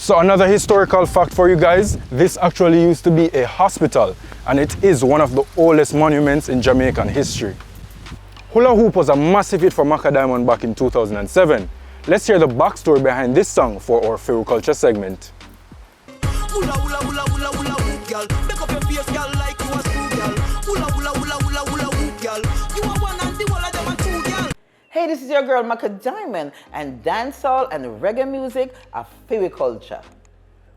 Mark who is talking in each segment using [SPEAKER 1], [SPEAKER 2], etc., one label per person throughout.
[SPEAKER 1] So another historical fact for you guys, this actually used to be a hospital and it is one of the oldest monuments in Jamaican history. Hula Hoop was a massive hit for Macka Diamond back in 2007. Let's hear the backstory behind this song for our Fiwi Culture segment.
[SPEAKER 2] Hula hula hula hula hula hoop, girl. Make up your face, girl, like you a school, girl. Hula hula hula hula hula hoop, girl. You are one and the whole of them are two, girl.
[SPEAKER 3] Hey, this is your girl Macka Diamond, and dancehall and reggae music are Fiwi Culture.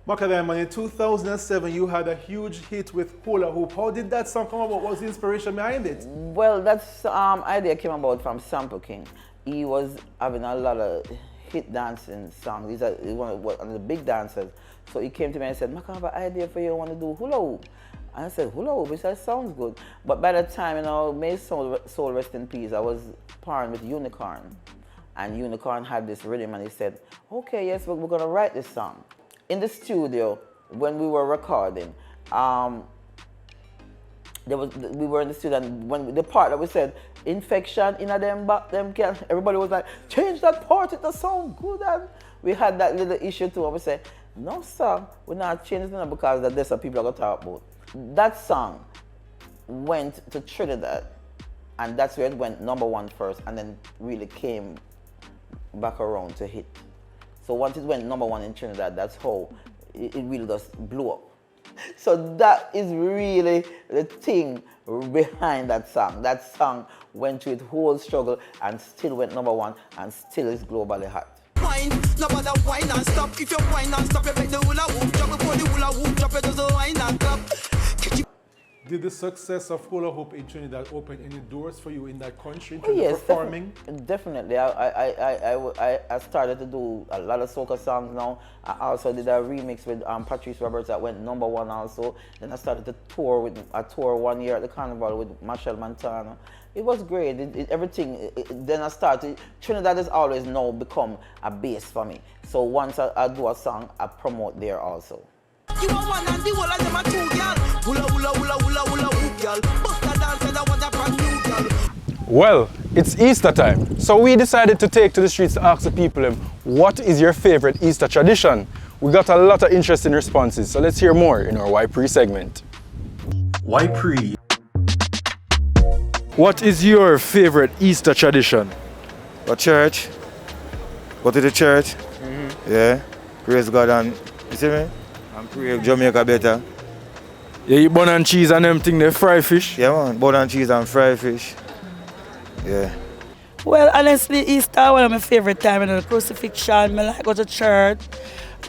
[SPEAKER 4] Macka Diamond, in 2007 you had a huge hit with Hula Hoop. How did that song come about? What was the inspiration behind it?
[SPEAKER 3] Well, that idea came about from Sample King. He was having a lot of hit dancing songs. He's one of the big dancers. So he came to me and said, Macka, I have an idea for you. I want to do hula hoop. And I said, hula hoop? He said, sounds good. But by the time, May Soul rest in peace, I was partnering with Unicorn. And Unicorn had this rhythm and he said, okay, yes, we're going to write this song. In the studio, when we were recording, we were in the studio, and when the part that we said, infection in them back, everybody was like, change that part, it does sound good. And we had that little issue too, and we said, no sir, we're not changing it because that's what people are going to talk about. That song went to Trinidad, and that's where it went #1 first, and then really came back around to hit. So once it went #1 in Trinidad, that's how it really just blew up. So that is really the thing behind that song. That song went through its whole struggle and still went #1 and still is globally hot.
[SPEAKER 2] Wine, no bother wine and stop. If you wine and stop, you make the hula hoop drop. Before the hula hoop drop, you just wine and clap.
[SPEAKER 4] Did the success of Hula Hoop in Trinidad open any doors for you in that country in
[SPEAKER 3] Oh,
[SPEAKER 4] terms
[SPEAKER 3] yes,
[SPEAKER 4] of performing?
[SPEAKER 3] Definitely. I started to do a lot of soca songs now. I also did a remix with Patrice Roberts that went #1 also. Then I started to tour with a tour 1 year at the Carnival with Machel Montana. It was great. Then I started. Trinidad has always now become a base for me. So once I do a song, I promote there also.
[SPEAKER 2] You are one and the whole of them are two, girl. Hula hula hula hula hula hoop, girl. Bust a dance and I want a brand new, girl.
[SPEAKER 1] Well, it's Easter time, so we decided to take to the streets to ask the people what is your favorite Easter tradition? We got a lot of interesting responses, so let's hear more in our Why Pree segment.
[SPEAKER 5] Why Pree?
[SPEAKER 1] What is your favorite Easter tradition?
[SPEAKER 6] A church. Go to the church. Yeah. Praise God and, you see me? And pray Jamaica better.
[SPEAKER 1] You eat bun and cheese and them thing, they fry fish?
[SPEAKER 6] Yeah man, bun and cheese and fried fish. Yeah.
[SPEAKER 7] Well, honestly, Easter one of my favorite time. The crucifixion, I like go to church.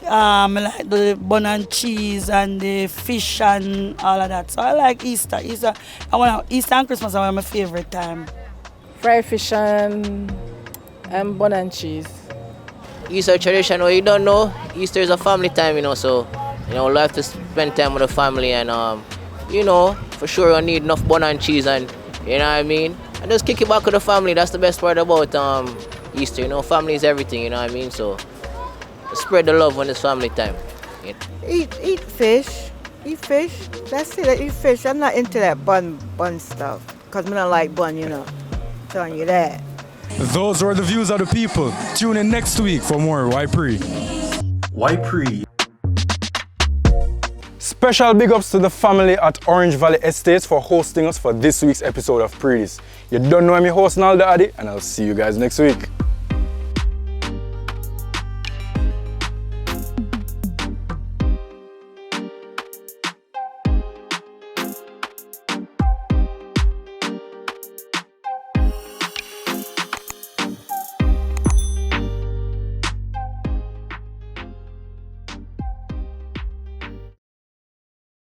[SPEAKER 7] I like the bun and cheese and the fish and all of that. So I like Easter. Easter and Christmas are one of my favorite time.
[SPEAKER 8] Fried fish and bun and cheese.
[SPEAKER 9] Easter tradition, you don't know, Easter is a family time, so love to spend time with the family and for sure you need enough bun and cheese and you know what I mean? And just kick it back with the family. That's the best part about Easter, family is everything, you know what I mean? So spread the love when it's family time.
[SPEAKER 8] Eat fish. Eat fish. That's it, eat fish. I'm not into that bun stuff. Because I don't like bun, telling you that.
[SPEAKER 1] Those were the views of the people. Tune in next week for more Why Pree.
[SPEAKER 5] Why Pree?
[SPEAKER 1] Special big ups to the family at Orange Valley Estates for hosting us for this week's episode of Prees. You don't know I'm your host, Nalda Addy, and I'll see you guys next week.